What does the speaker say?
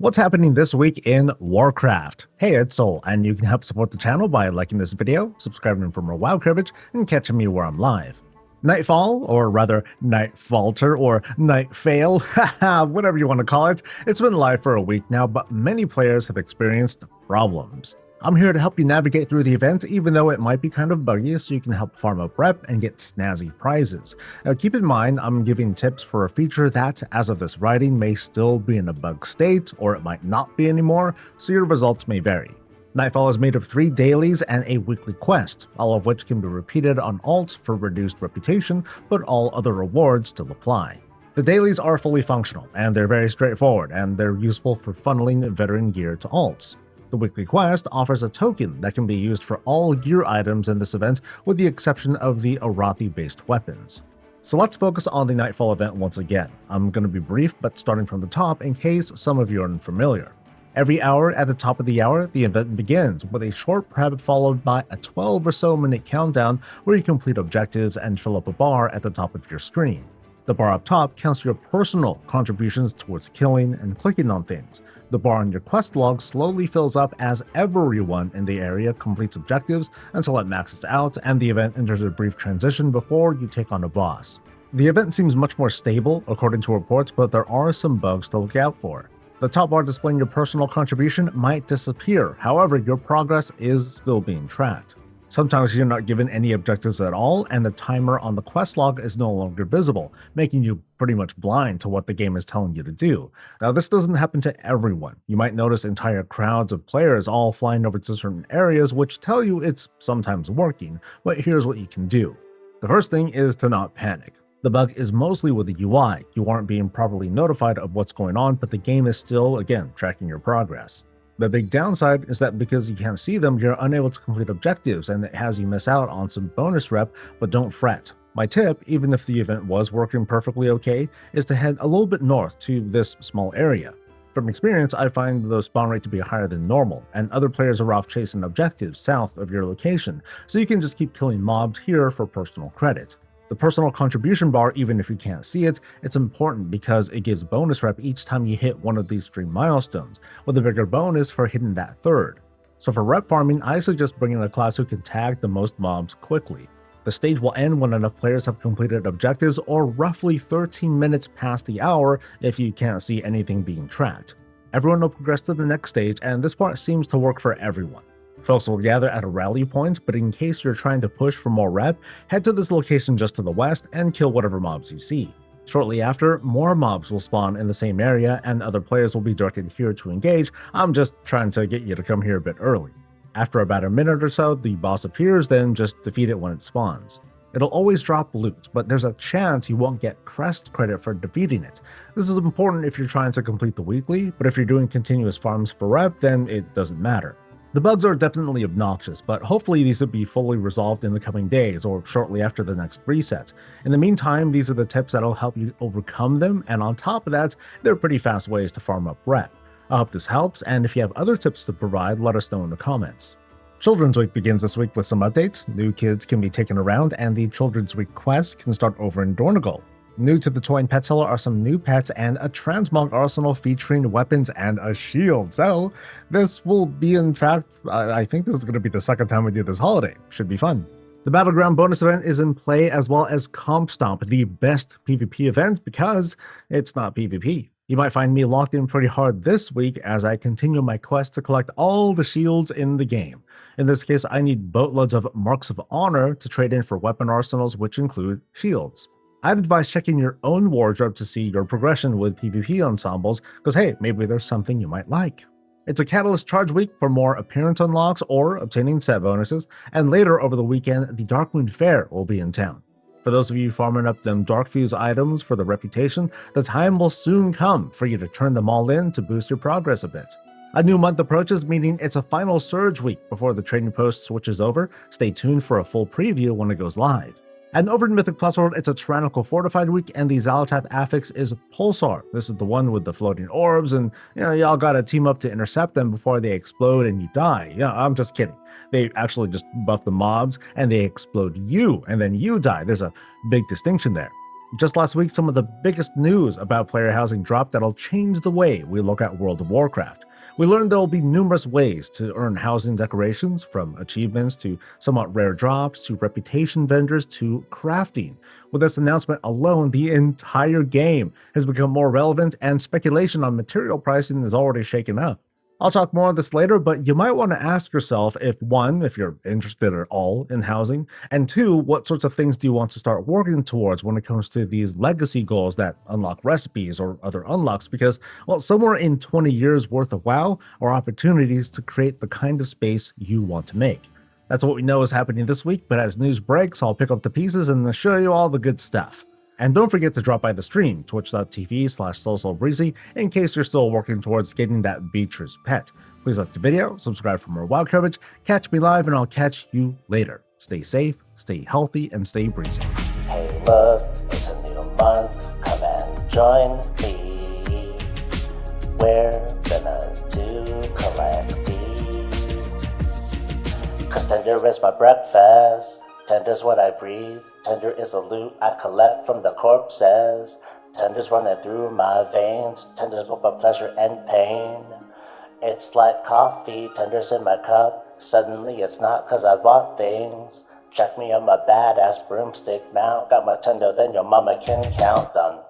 What's happening this week in Warcraft? Hey, it's Soul, and you can help support the channel by liking this video, subscribing for more WoW coverage, and catching me where I'm live. Nightfall, or rather Nightfalter, or Nightfail, haha, whatever you want to call it, it's been live for a week now, but many players have experienced problems. I'm here to help you navigate through the event, even though it might be kind of buggy, so you can help farm up rep and get snazzy prizes. Now keep in mind, I'm giving tips for a feature that, as of this writing, may still be in a bug state, or it might not be anymore, so your results may vary. Nightfall is made of 3 dailies and a weekly quest, all of which can be repeated on alts for reduced reputation, but all other rewards still apply. The dailies are fully functional, and they're very straightforward, and they're useful for funneling veteran gear to alts. The weekly quest offers a token that can be used for all gear items in this event with the exception of the Arathi-based weapons. So let's focus on the Nightfall event once again. I'm going to be brief but starting from the top in case some of you are unfamiliar. Every hour at the top of the hour, the event begins with a short prep followed by a 12 or so minute countdown where you complete objectives and fill up a bar at the top of your screen. The bar up top counts your personal contributions towards killing and clicking on things. The bar on your quest log slowly fills up as everyone in the area completes objectives until it maxes out and the event enters a brief transition before you take on a boss. The event seems much more stable according to reports, but there are some bugs to look out for. The top bar displaying your personal contribution might disappear, however your progress is still being tracked. Sometimes you're not given any objectives at all, and the timer on the quest log is no longer visible, making you pretty much blind to what the game is telling you to do. Now, this doesn't happen to everyone. You might notice entire crowds of players all flying over to certain areas, which tell you it's sometimes working, but here's what you can do. The first thing is to not panic. The bug is mostly with the UI. You aren't being properly notified of what's going on, but the game is still, again, tracking your progress. The big downside is that because you can't see them, you're unable to complete objectives and it has you miss out on some bonus rep, but don't fret. My tip, even if the event was working perfectly okay, is to head a little bit north to this small area. From experience, I find the spawn rate to be higher than normal, and other players are off chasing objectives south of your location, so you can just keep killing mobs here for personal credit. The personal contribution bar, even if you can't see it, it's important because it gives bonus rep each time you hit one of these stream milestones, with a bigger bonus for hitting that third. So for rep farming, I suggest bringing a class who can tag the most mobs quickly. The stage will end when enough players have completed objectives or roughly 13 minutes past the hour if you can't see anything being tracked. Everyone will progress to the next stage, and this part seems to work for everyone. Folks will gather at a rally point, but in case you're trying to push for more rep, head to this location just to the west and kill whatever mobs you see. Shortly after, more mobs will spawn in the same area and other players will be directed here to engage. I'm just trying to get you to come here a bit early. After about a minute or so, the boss appears, then just defeat it when it spawns. It'll always drop loot, but there's a chance you won't get crest credit for defeating it. This is important if you're trying to complete the weekly, but if you're doing continuous farms for rep, then it doesn't matter. The bugs are definitely obnoxious, but hopefully these will be fully resolved in the coming days or shortly after the next reset. In the meantime, these are the tips that'll help you overcome them, and on top of that, they're pretty fast ways to farm up rep. I hope this helps, and if you have other tips to provide, let us know in the comments. Children's Week begins this week with some updates. New kids can be taken around, and the Children's Week quest can start over in Dornogal. New to the toy and pet seller are some new pets and a transmog arsenal featuring weapons and a shield. So this will be, in fact, I think this is going to be the second time we do this holiday. Should be fun. The Battleground bonus event is in play, as well as Stomp, the best PvP event because it's not PvP. You might find me locked in pretty hard this week as I continue my quest to collect all the shields in the game. In this case, I need boatloads of Marks of Honor to trade in for weapon arsenals, which include shields. I'd advise checking your own wardrobe to see your progression with PvP ensembles, because hey, maybe there's something you might like. It's a Catalyst Charge week for more appearance unlocks or obtaining set bonuses, and later over the weekend, the Darkmoon Fair will be in town. For those of you farming up them Darkfuse items for the reputation, the time will soon come for you to turn them all in to boost your progress a bit. A new month approaches, meaning it's a final surge week before the trading post switches over. Stay tuned for a full preview when it goes live. And over in Mythic Plus World, it's a Tyrannical Fortified week, and the Xal'atath affix is Pulsar. This is the one with the floating orbs, and y'all gotta team up to intercept them before they explode and you die. Yeah, I'm just kidding. They actually just buff the mobs, and they explode you, and then you die. There's a big distinction there. Just last week, some of the biggest news about player housing dropped that'll change the way we look at World of Warcraft. We learned there will be numerous ways to earn housing decorations, from achievements to somewhat rare drops to reputation vendors to crafting. With this announcement alone, the entire game has become more relevant, and speculation on material pricing is already shaken up. I'll talk more on this later, but you might want to ask yourself if one, if you're interested at all in housing, and two, what sorts of things do you want to start working towards when it comes to these legacy goals that unlock recipes or other unlocks, because, well, somewhere in 20 years worth of WoW are opportunities to create the kind of space you want to make. That's what we know is happening this week, but as news breaks, I'll pick up the pieces and show you all the good stuff. And don't forget to drop by the stream, twitch.tv/SoulSoBreezy, in case you're still working towards getting that Beatrice pet. Please like the video, subscribe for more WoW coverage, catch me live, and I'll catch you later. Stay safe, stay healthy, and stay breezy. Hey look, it's a new month, come and join me. We're gonna do collecties. Cause tender is my breakfast, tender's what I breathe. Tender is the loot I collect from the corpses. Tender's running through my veins. Tender's both my pleasure and pain. It's like coffee, tender's in my cup. Suddenly it's not cause I bought things. Check me on my badass broomstick mount. Got my tender than your mama can count on.